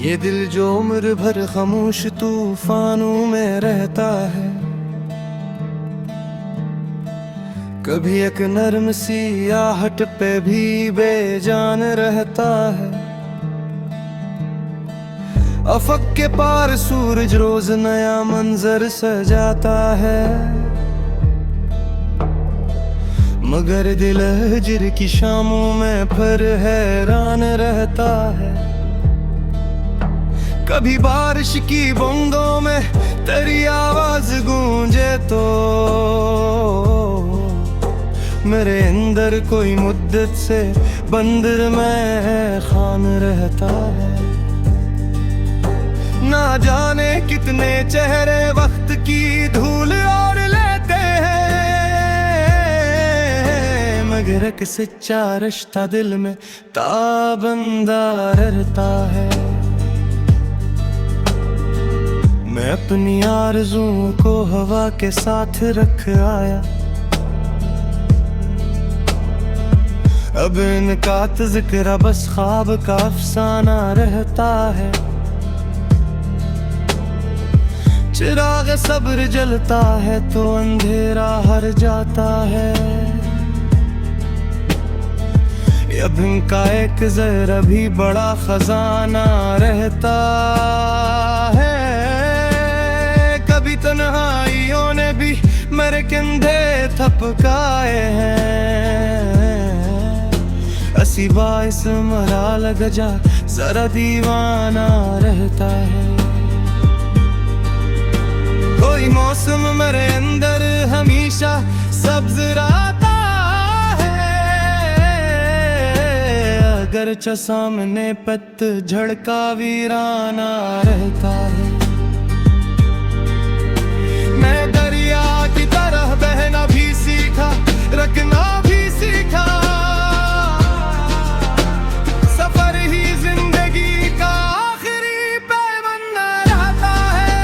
ये दिल जो उम्र भर खामोश तूफानों में रहता है, कभी एक नर्म सी आहट पे भी बेजान रहता है। अफक के पार सूरज रोज नया मंजर सजाता है, मगर दिल हिजर की शामों में फिर हैरान रहता है। कभी बारिश की बूंदों में तेरी आवाज गूंजे तो मेरे अंदर कोई मुद्दत से बंदर में खान रहता है। ना जाने कितने चेहरे वक्त की धूल और लेते हैं, मगर एक सच्चा रिश्ता दिल में ताबंदा रहता है। मैं अपनी आरज़ुओं को हवा के साथ रख आया, अब इनका तज़किरा बस ख्वाब का अफसाना रहता है। चिराग सब्र जलता है तो अंधेरा हर जाता है, अब इनका एक ज़रा भी बड़ा खजाना रहता है। कभी तन्हाइयों ने भी मेरे कंधे थपकाए हैं, असी बाइस मरा लग जा जरा दीवाना रहता है। कोई मौसम मेरे अंदर हमेशा सब्ज रहता है, अगरचे सामने पतझड़ का वीराना रहता है। मैं दरिया की तरह बहना भी सीखा, रखना भी सीखा, सफर ही जिंदगी का आखिरी पैबंद रहता है।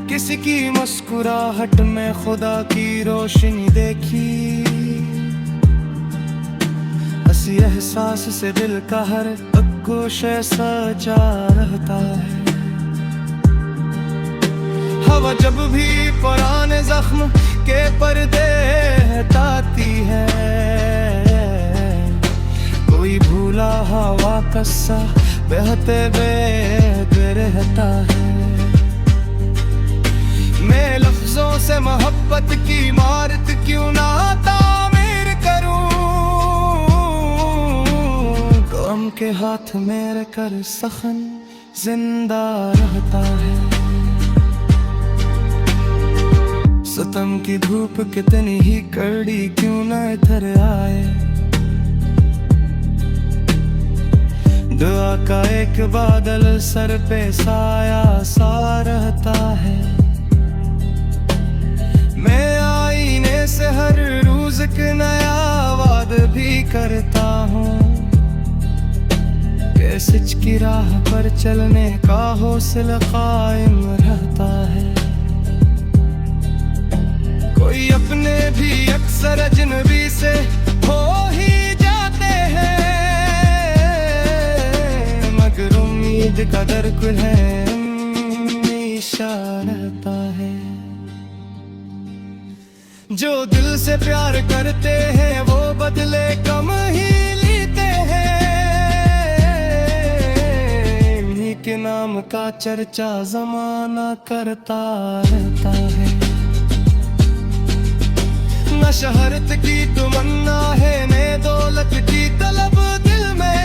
किसी की मुस्कुराहट में खुदा की रोशनी देखी, इसी एहसास से दिल का हर गोशे सजा रहता है। हवा जब भी पुराने जख्म के पर्दे हटाती है, कोई भूला हवा कस्सा बहते बहते रहता है। मैं लफ्जों से मोहब्बत की इमारत क्यों ना तामीर करूं, गम के हाथ मेरे कर सखन जिंदा रहता है। सितम की धूप कितनी ही कड़ी क्यों न इधर आए, दुआ का एक बादल सर पे साया सा रहता है। मैं आईने से हर रोज एक नया वाद भी करता हूँ, कि सच की राह पर चलने का हौसला कायम रहता है। कोई अपने भी अक्सर अजनबी से हो ही जाते हैं, मगर उम्मीद का दरकुल है हमेशा रहता है। जो दिल से प्यार करते हैं वो बदले कम ही लेते हैं, इन्हीं के नाम का चर्चा जमाना करता रहता है। न शहरत की तमन्ना है न दौलत की तलब दिल में,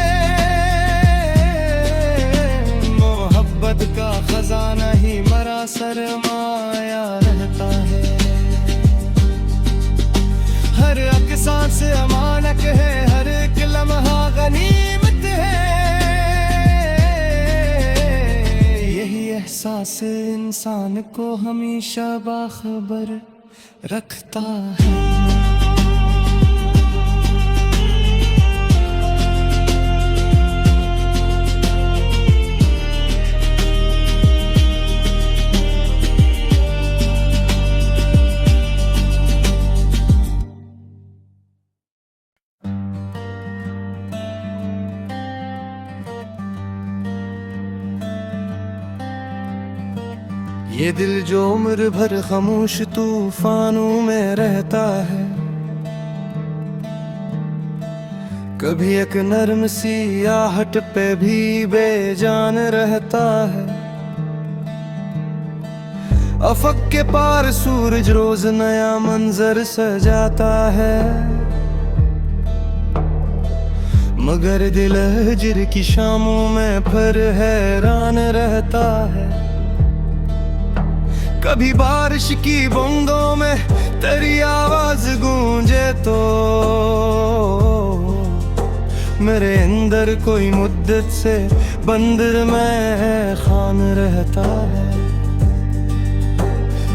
मोहब्बत का खजाना ही मरा सरमाया रहता है। हर एक सांस अमानत है, हर एक लम्हा गनीमत है, यही एहसास इंसान को हमेशा बाखबर रखता है। ये दिल जो उम्र भर खामोश तूफानों में रहता है, कभी एक नर्म सी आहट पे भी बेजान रहता है। अफक के पार सूरज रोज नया मंजर सजाता है, मगर दिल हिजर की शामों में फिर हैरान रहता है। कभी बारिश की बूंदों में तेरी आवाज गूंजे तो मेरे अंदर कोई मुद्दत से बंदर में खान रहता है।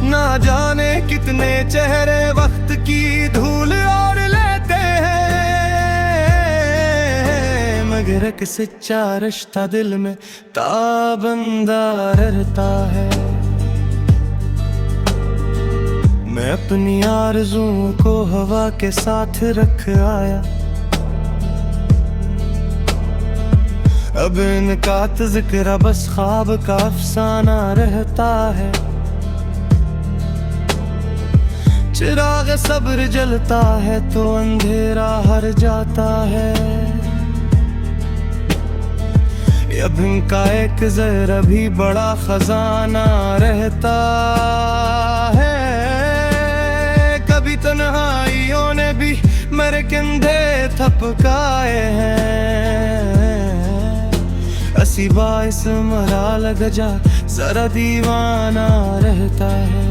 ना जाने कितने चेहरे वक्त की धूल और लेते हैं, मगर एक सच्चा रिश्ता दिल में ताबंदा रहता है। मैं अपनी आरज़ुओं को हवा के साथ रख आया, अब इनका तज़किरा बस ख्वाब का अफसाना रहता है। चिराग सब्र जलता है तो अंधेरा हर जाता है, अब इनका एक ज़रा भी बड़ा खजाना रहता है। कभी तन्हाइयों ने भी मेरे कंधे थपकाए हैं, असी बाइस मरा लग जा जरा दीवाना रहता है।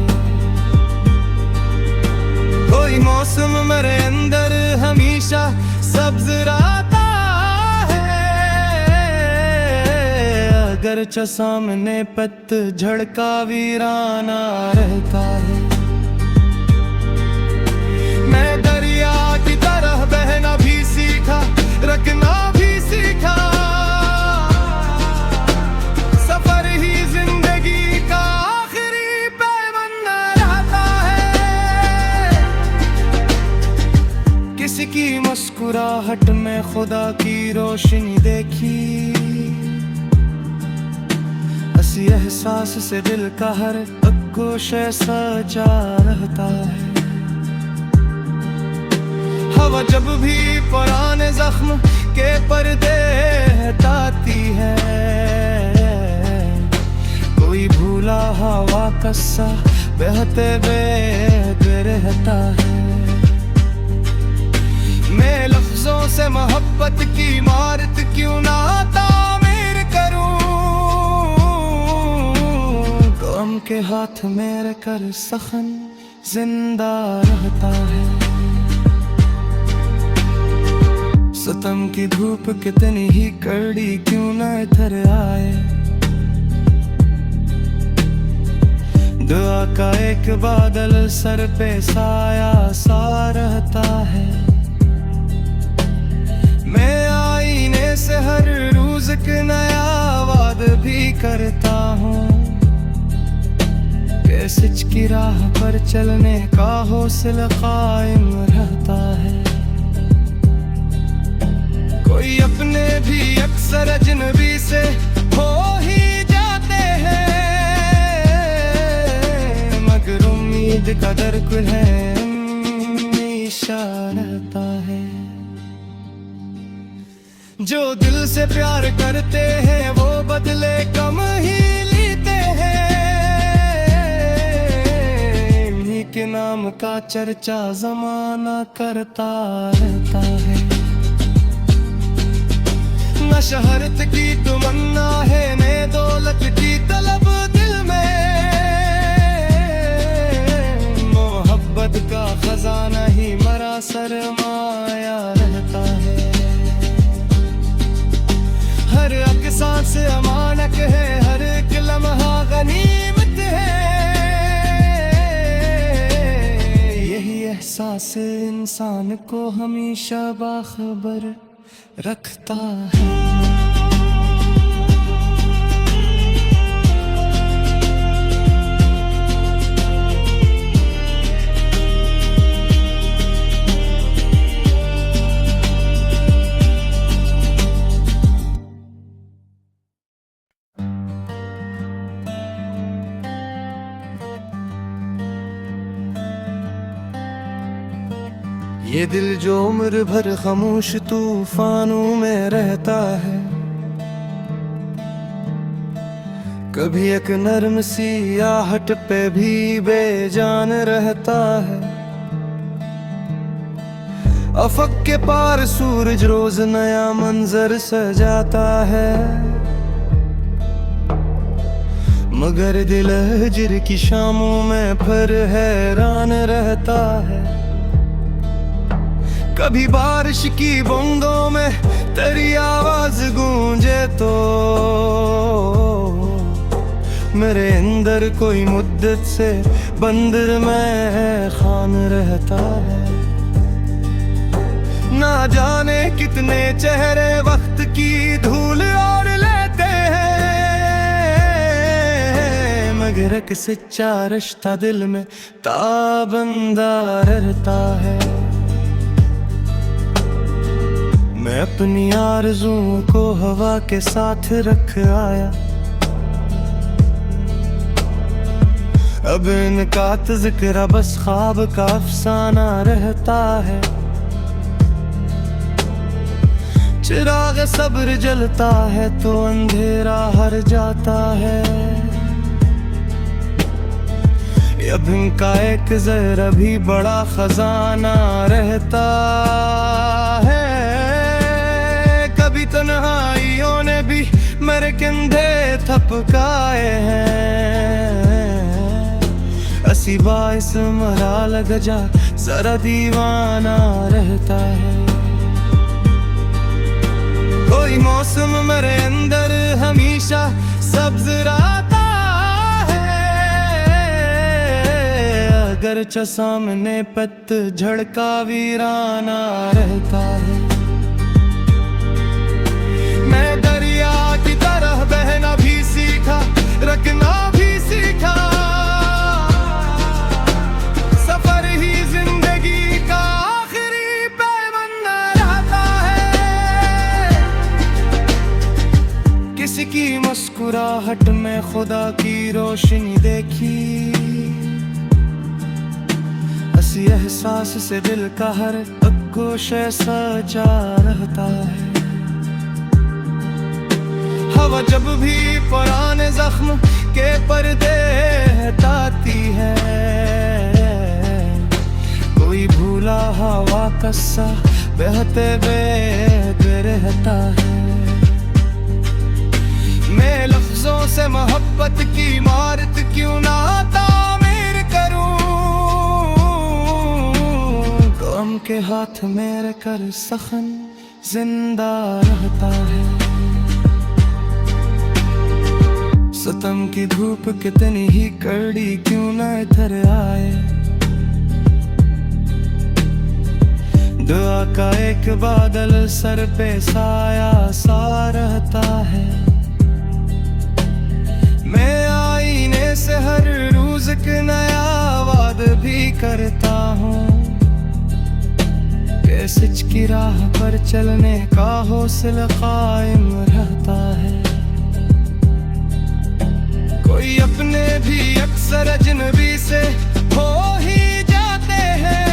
कोई मौसम मेरे अंदर हमेशा सब्ज रहता है, अगरचे सामने पतझड़ का वीराना रहता है। मैं दरिया की तरह बहना भी सीखा, रखना भी सीखा, सफर ही जिंदगी का आखिरी पैबंद रहता है। किसी की मुस्कुराहट में खुदा की रोशनी देखी, इसी एहसास से दिल का हर गोश सजा रहता है। हवा जब भी पुराने जख्म के पर्दे हटाती है, कोई भूला हवा का सा बहते बहते रहता है। मैं लफ्जों से मोहब्बत की इमारत क्यों ना तामीर करूं, गम के हाथ मेरे कर सखन जिंदा रहता है। सितम की धूप कितनी ही कड़ी क्यों न इधर आए, दुआ का एक बादल सर पे साया सा रहता है। मैं आईने से हर रोज एक नया वाद भी करता हूँ, कि सच की राह पर चलने का हौसला कायम रहता है। कोई अपने भी अक्सर अजनबी से हो ही जाते हैं, मगर उम्मीद का दरकुल है हमेशा रहता है। जो दिल से प्यार करते हैं वो बदले कम ही लेते हैं, इन्हीं के नाम का चर्चा जमाना करता रहता है। न शहरत की तमन्ना है न दौलत की तलब दिल में, मोहब्बत का खजाना ही मरा सरमाया रहता है। हर एक सांस अमानत है, हर एक लम्हा गनीमत है, यही एहसास इंसान को हमेशा बाखबर रखता है। ये दिल जो उम्र भर खामोश तूफानों में रहता है, कभी एक नर्म सी आहट पे भी बेजान रहता है। अफक के पार सूरज रोज नया मंजर सजाता है, मगर दिल हिजर की शामों में फिर हैरान रहता है। कभी बारिश की बूंदों में तेरी आवाज गूंजे तो मेरे अंदर कोई मुद्दत से बंदर में खान रहता है। ना जाने कितने चेहरे वक्त की धूल ओढ़ लेते हैं, मगर एक सच्चा रिश्ता दिल में ताबंदा रहता है। मैं अपनी आरज़ुओं को हवा के साथ रख आया, अब इनका तज़किरा बस ख्वाब का अफसाना रहता है। चिराग सब्र जलता है तो अंधेरा हर जाता है, अब इनका एक ज़रा भी बड़ा खजाना रहता है। कभी तन्हाइयों ने भी मेरे कंधे थपकाए हैं, असी बाइस मरा लग जा जरा दीवाना रहता है। कोई मौसम मेरे अंदर हमेशा सब्ज रहता है, अगरचे सामने पतझड़ का वीराना रहता है। मैं दरिया की तरह बहना भी सीखा, रखना भी सीखा, सफर ही जिंदगी का आखिरी पैबंद रहता है। किसी की मुस्कुराहट में खुदा की रोशनी देखी, इसी एहसास से दिल का हर गोशे सजा रहता है। हवा जब भी पुराने जख्म के पर्दे हटाती है, कोई भूला हवा का सा बहते बहते रहता है। मैं लफ्जों से मोहब्बत की इमारत क्यों ना तामीर करूं, गम के हाथ मेरे कर सखन जिंदा रहता है। सितम की धूप कितनी ही कड़ी क्यों न इधर आए, दुआ का एक बादल सर पे साया सा रहता है। मैं आईने से हर रोज एक नया वाद भी करता हूँ, कि सच की राह पर चलने का हौसला कायम रहता है। कोई अपने भी अक्सर अजनबी से हो ही जाते हैं,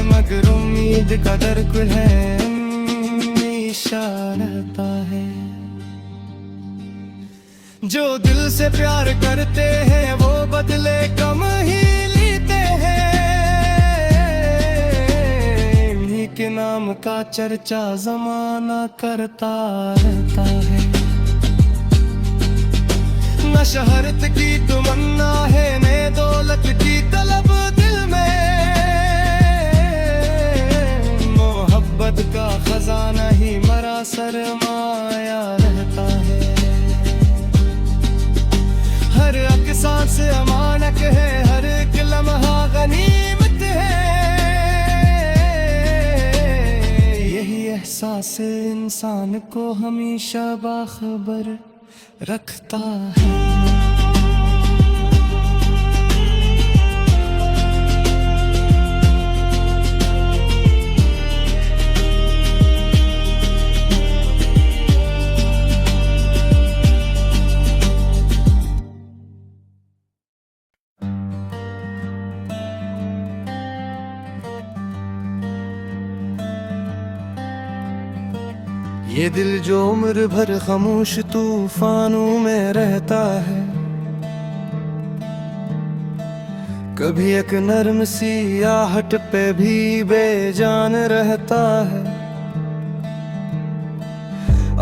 मगर उम्मीद का दर्द है हमेशा रहता है। जो दिल से प्यार करते हैं वो बदले कम ही लेते हैं, इन्हीं के नाम का चर्चा जमाना करता रहता है। न शहरत की तमन्ना है न दौलत की तलब दिल में, मोहब्बत का खजाना ही मरा सरमाया रहता है। हर एक सांस अमानत है, हर एक लम्हा गनीमत है, यही एहसास इंसान को हमेशा बाखबर रखता है। ये दिल जो उम्र भर खामोश तूफानों में रहता है, कभी एक नर्म सी आहट पे भी बेजान रहता है।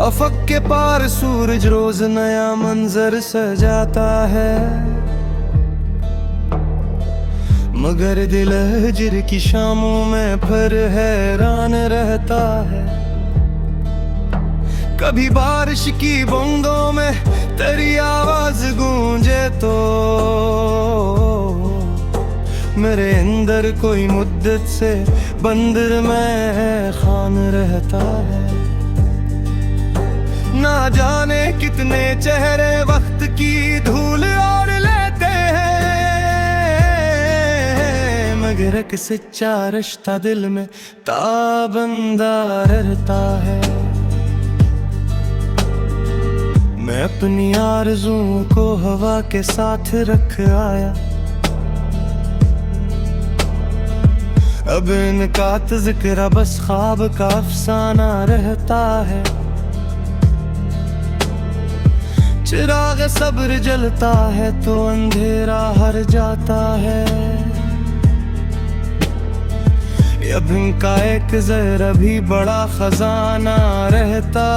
अफक के पार सूरज रोज नया मंजर सजाता है, मगर दिल हिजर की शामों में फिर हैरान रहता है। कभी बारिश की बूंदों में तेरी आवाज गूंजे तो मेरे अंदर कोई मुद्दत से बंदर में खान रहता है। ना जाने कितने चेहरे वक्त की धूल और लेते हैं, मगर एक सच्चा रिश्ता दिल में ताबंदा रहता है। मैं अपनी आरज़ुओं को हवा के साथ रख आया, अब इनका तज़किरा बस ख्वाब का अफसाना रहता है। चिराग सब्र जलता है तो अंधेरा हर जाता है, अब इनका एक ज़रा भी बड़ा खजाना रहता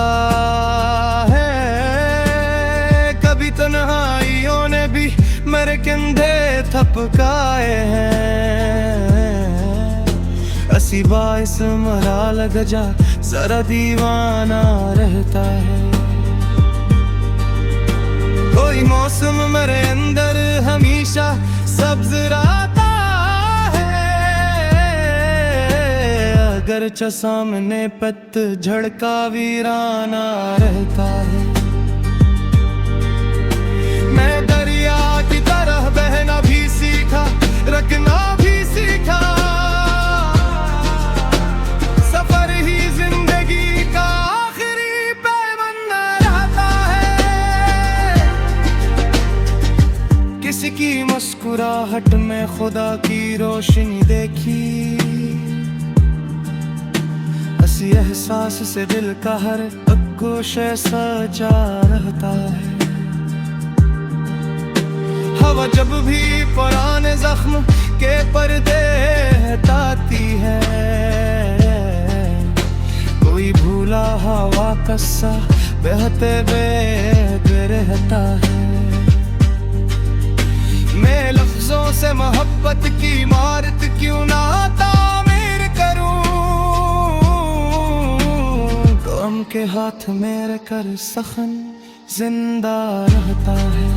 है। कभी तन्हाइयों ने भी मेरे कंधे थपकाए हैं, असी बाइस मरा लग जा जरा दीवाना रहता है। कोई मौसम मेरे अंदर हमेशा सब्ज रहता है, अगरचे सामने पतझड़ का वीराना रहता है। मैं दरिया की तरह बहना भी सीखा, रखना भी सीखा, सफर ही जिंदगी का आखिरी पैबंद रहता है। किसी की मुस्कुराहट में खुदा की रोशनी देखी, इसी एहसास से दिल का हर गोशे सजा रहता है। हवा जब भी पुराने जख्म के पर्दे हटाती है, कोई भूला हवा कस्सा बहते बेग रहता है। मैं लफ्जों से मोहब्बत की इमारत क्यों ना तामीर करूं, गम के हाथ मेरे कर सखन जिंदा रहता है।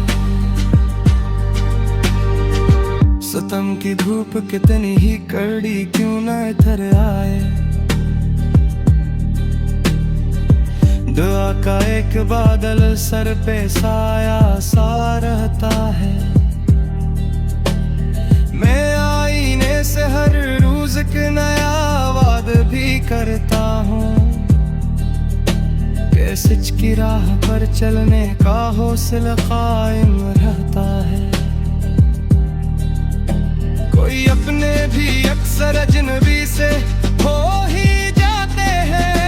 सितम की धूप कितनी ही कड़ी क्यों न इधर आए, दुआ का एक बादल सर पे साया सा रहता है। मैं आईने से हर रोज एक नया वाद भी करता हूँ, कि सच की राह पर चलने का हौसला कायम रहता है। कोई अपने भी अक्सर अजनबी से हो ही जाते हैं,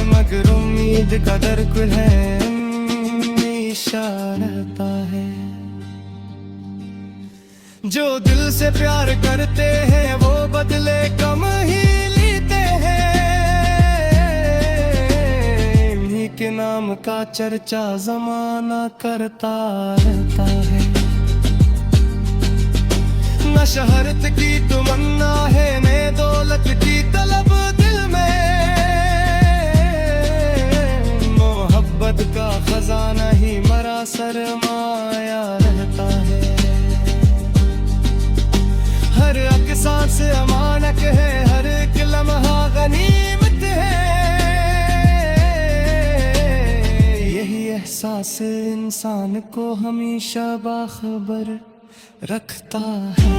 मगर उम्मीद का दर्द है हमेशा रहता है। जो दिल से प्यार करते हैं वो बदले कम ही लेते हैं, इन्हीं के नाम का चर्चा जमाना करता रहता है। न शहरत की तमन्ना है न दौलत की तलब दिल में, मोहब्बत का खजाना ही मरा सरमाया रहता है। हर एक सांस अमानत है, हर एक लम्हा गनीमत है, यही एहसास इंसान को हमेशा बाखबर रखता है।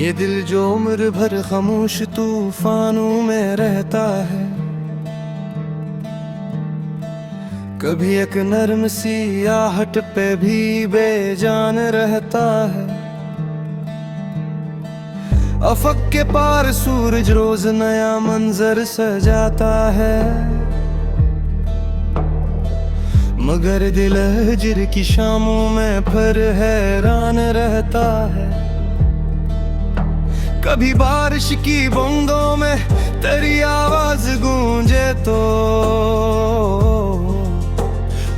ये दिल जो उम्र भर खामोश तूफानों में रहता है, कभी एक नर्म सी आहट पे भी बेजान रहता है। अफक के पार सूरज रोज नया मंजर सजाता है, मगर दिल हिजर की शामों में फिर हैरान रहता है। कभी बारिश की बूंदों में तेरी आवाज गूंजे तो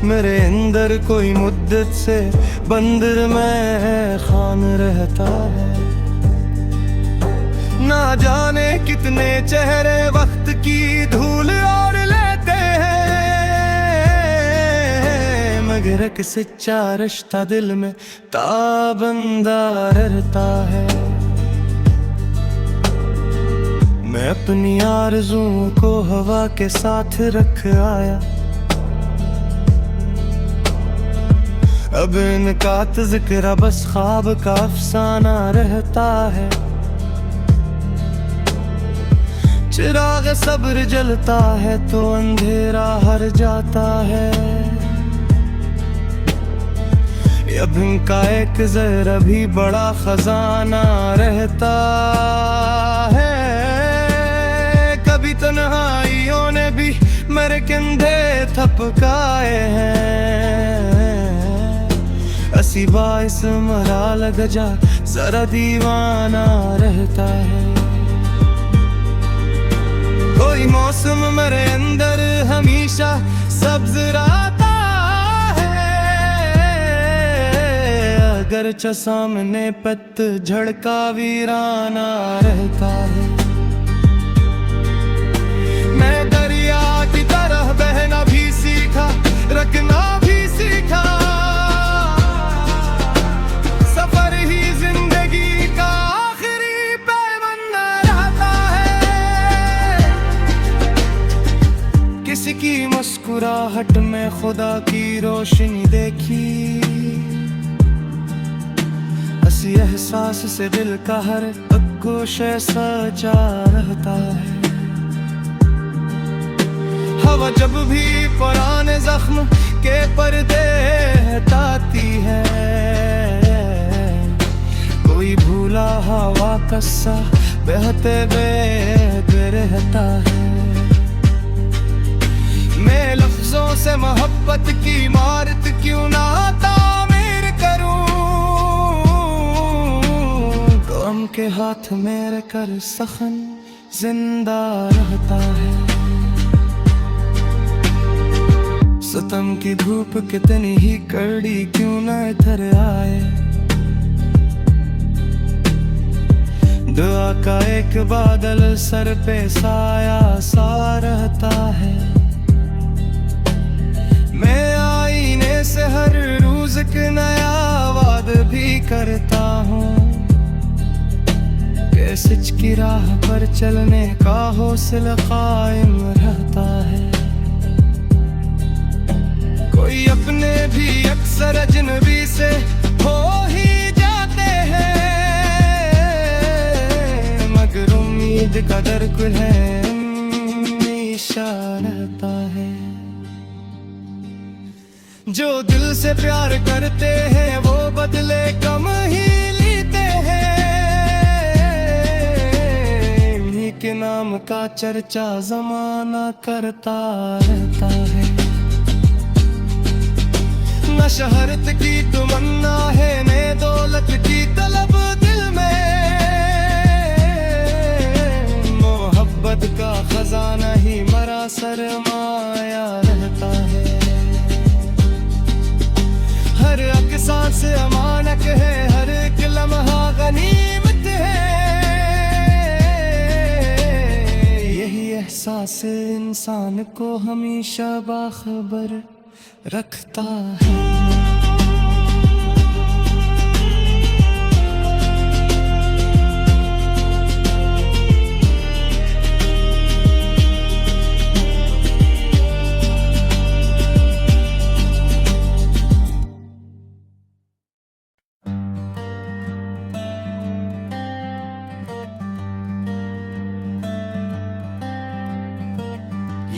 मेरे अंदर कोई मुद्दत से बंदर में खान रहता है। ना जाने कितने चेहरे वक्त की धूल और लेते हैं, मगर एक सच्चा रिश्ता दिल में ताबंदा रहता है। मैं अपनी आरज़ुओं को हवा के साथ रख आया, अब इनका तज़किरा बस ख्वाब का अफसाना रहता है। चिराग सब्र जलता है तो अंधेरा हर जाता है, अब इनका एक ज़रा भी बड़ा खजाना रहता है। कभी तन्हाइयों ने भी मेरे कंधे थपकाए हैं, असी बाइस मरा लग जा जरा दीवाना रहता है। कोई मौसम मेरे अंदर हमेशा सब्ज रहता है, अगरचे सामने पतझड़ का वीराना रहता है। मैं दरिया की तरह बहना भी सीखा, रखना भी सीखा, सफर ही जिंदगी का आखिरी पैबंद रहता है। किसी की मुस्कुराहट में खुदा की रोशनी देखी, इसी एहसास से दिल का हर गोशे सजा रहता है। हवा जब भी पुराने जख्म के पर्दे हटाती है, कोई भूला हवा कस्सा बहते बहते रहता है। मैं लफ्जों से मोहब्बत की इमारत क्यों ना तामीर करूं, गम के हाथ मेरे कर सखन जिंदा रहता है। सितम की धूप कितनी ही कड़ी क्यों न इधर आए, दुआ का एक बादल सर पे साया सा रहता है। मैं आईने से हर रोज एक नया वाद भी करता हूँ, कि सच की राह पर चलने का हौसला कायम रहता है। कोई अपने भी अक्सर अजनबी से हो ही जाते हैं, मगर उम्मीद का दर्द है हमेशा रहता है। जो दिल से प्यार करते हैं वो बदले कम ही लेते हैं, इन्हीं के नाम का चर्चा जमाना करता रहता है। न शहरत की तमन्ना है न दौलत की तलब दिल में, मोहब्बत का खजाना ही मरा सरमाया रहता है। हर एक सांस अमानत है, हर एक लम्हा गनीमत है, यही एहसास इंसान को हमेशा बाखबर रखता है।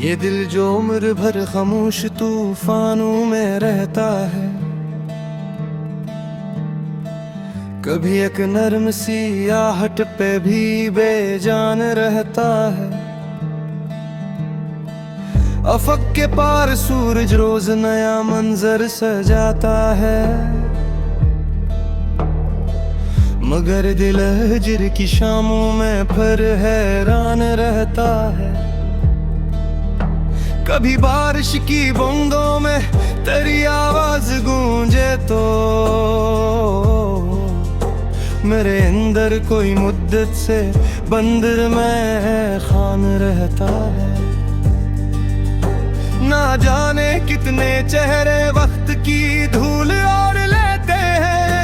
ये दिल जो उम्र भर खामोश तूफानों में रहता है, कभी एक नर्म सी आहट पे भी बेजान रहता है। अफक के पार सूरज रोज नया मंजर सजाता है, मगर दिल हिजर की शामों में फिर हैरान रहता है। कभी बारिश की बूंदों में तेरी आवाज गूंजे तो मेरे अंदर कोई मुद्दत से बंदर में खान रहता है। ना जाने कितने चेहरे वक्त की धूल और लेते हैं,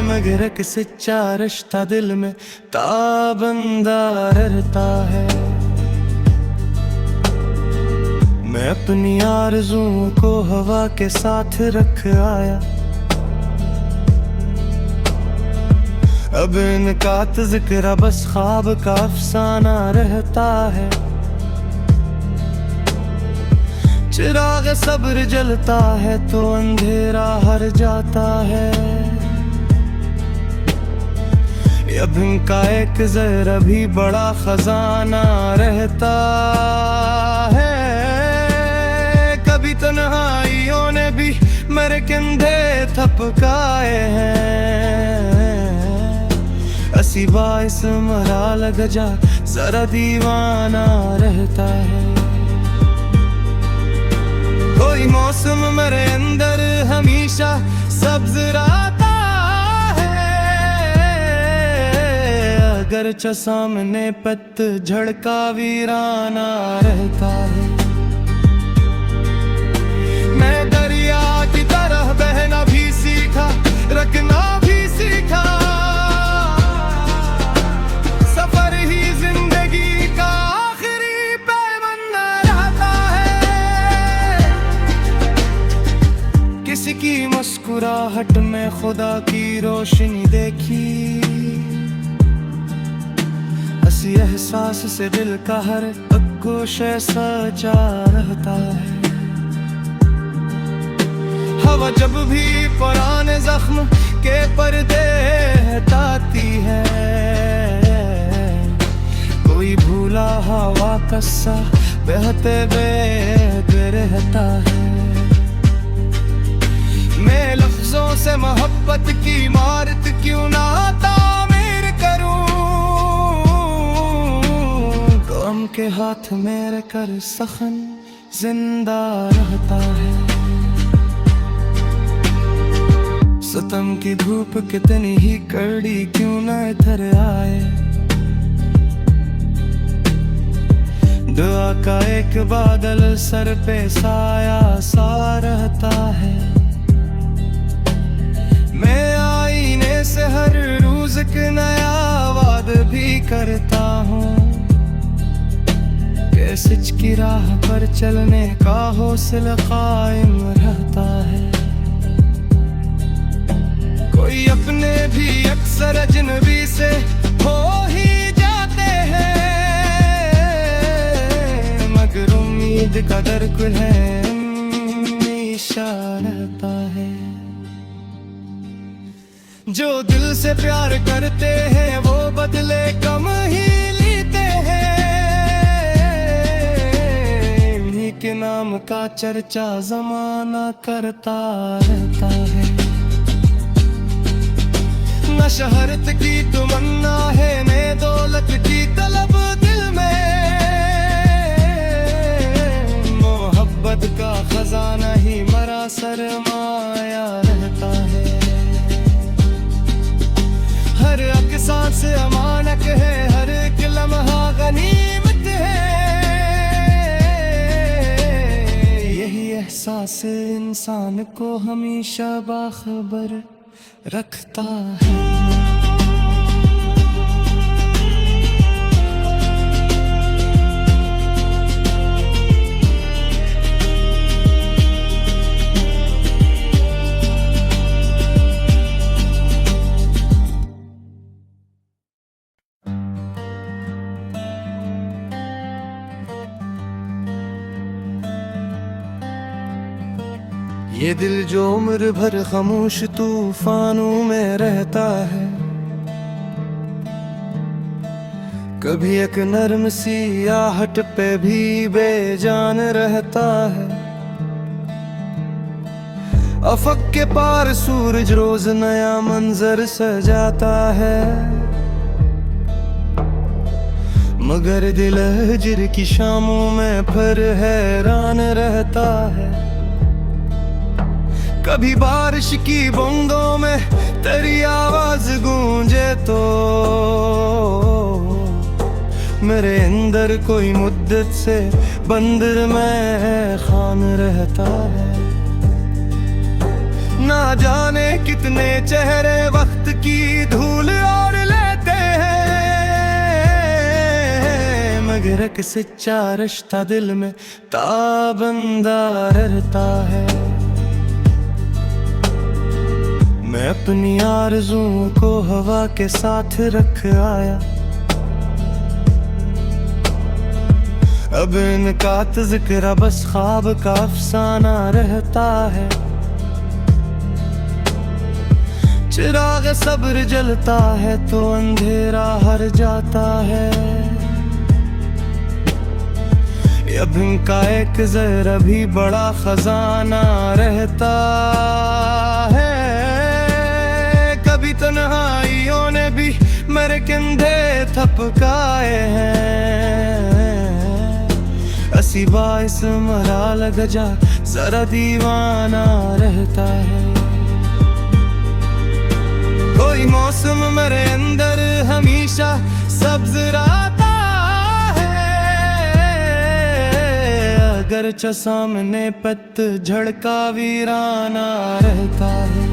मगर एक सच्चा रिश्ता दिल में ताबंदा रहता है। मैं अपनी आरज़ुओं को हवा के साथ रख आया, अब इनका तज़किरा बस ख्वाब का अफसाना रहता है। चिराग सब्र जलता है तो अंधेरा हर जाता है, अब इनका एक ज़रा भी बड़ा खजाना रहता है। कभी तन्हाइयों ने भी मेरे कंधे थपकाए हैं, असी बाइस मरा लग जा जरा दीवाना रहता है। कोई मौसम मेरे अंदर हमेशा सब्ज रहता है, अगरचे सामने पतझड़ का वीराना रहता है। मैं दरिया की तरह बहना भी सीखा, रखना भी सीखा, सफर ही जिंदगी का आखिरी पैमाना रहता है। किसी की मुस्कुराहट में खुदा की रोशनी देखी, इसी एहसास से दिल का हर गोशे सजा रहता है। हवा जब भी पुराने जख्म के पर्दे हटाती है, कोई भूला हवा कस्सा बहते बहते रहता है। मैं लफ्जों से मोहब्बत की इमारत क्यों ना तामीर करूं, गम के हाथ मेरे कर सखन जिंदा रहता है। सितम की धूप कितनी ही कड़ी क्यों न इधर आए, दुआ का एक बादल सर पे साया सा रहता है। मैं आईने से हर रोज एक नया वाद भी करता हूँ, कि सच की राह पर चलने का हौसला कायम रहता है। कोई अपने भी अक्सर अजनबी से हो ही जाते हैं, मगर उम्मीद का दर्द है हमेशा रहता है। जो दिल से प्यार करते हैं वो बदले कम ही लेते हैं, इन्हीं के नाम का चर्चा जमाना करता रहता है। न शहरत की तमन्ना है न दौलत की तलब दिल में, मोहब्बत का खजाना ही मरा सरमाया रहता है। हर एक सांस अमानत है, हर एक लम्हा गनीमत है, यही एहसास इंसान को हमेशा बाखबर रखता है। ये दिल जो उम्र भर खामोश तूफानों में रहता है, कभी एक नर्म सी आहट पे भी बेजान रहता है। अफक के पार सूरज रोज नया मंजर सजाता है, मगर दिल हिजर की शामों में फिर हैरान रहता है। कभी बारिश की बूंदों में तेरी आवाज गूंजे तो मेरे अंदर कोई मुद्दत से बंदर में खान रहता है। ना जाने कितने चेहरे वक्त की धूल और लेते हैं, मगर एक सच्चा रिश्ता दिल में ताबंदा रहता है। मैं अपनी आरज़ुओं को हवा के साथ रख आया, अब इनका तज़किरा बस ख्वाब का अफसाना रहता है। चिराग सब्र जलता है तो अंधेरा हर जाता है, अब इनका एक ज़रा भी बड़ा खजाना रहता है। कभी तन्हाइयों ने भी मेरे कंधे थपकाए हैं, असी बाइस मरा लग जा जरा दीवाना रहता है। कोई मौसम मेरे अंदर हमेशा सब्ज रहता है, अगरचे सामने पतझड़ का वीराना रहता है।